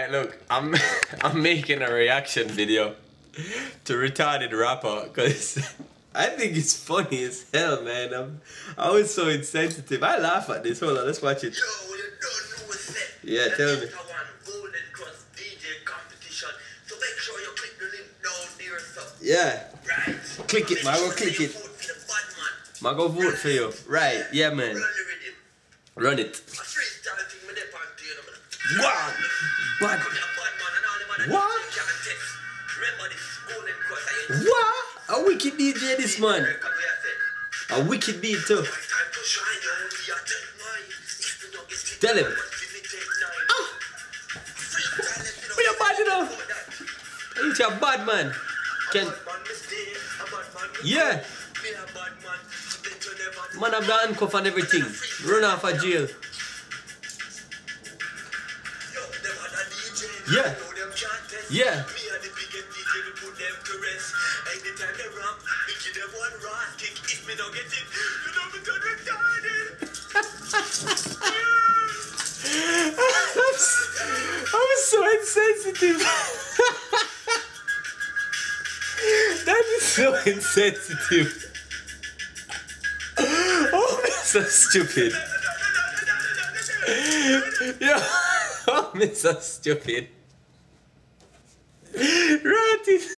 Alright, look, I'm I'm making a reaction video to Retarded rapper because I think it's funny as hell, man. I was so insensitive. I laugh at this. Hold on, let's watch it. Yo, you don't know what's that. Yeah, tell me. So make sure you click the link down there, so. Yeah. Right. Click it, man. Go click it. Man, go vote for you. Right, yeah, man. Run it. Wow. Bad. What? What? A wicked DJ, this man. A wicked beat too. Tell him. Ah. But you're bad enough. You're a bad man. Can. Yeah. Man have the handcuff and everything. Run off of jail. Yeah. Yeah. I was so insensitive. That is so insensitive. Oh, I'm so stupid. Yeah, I'm so stupid. Right.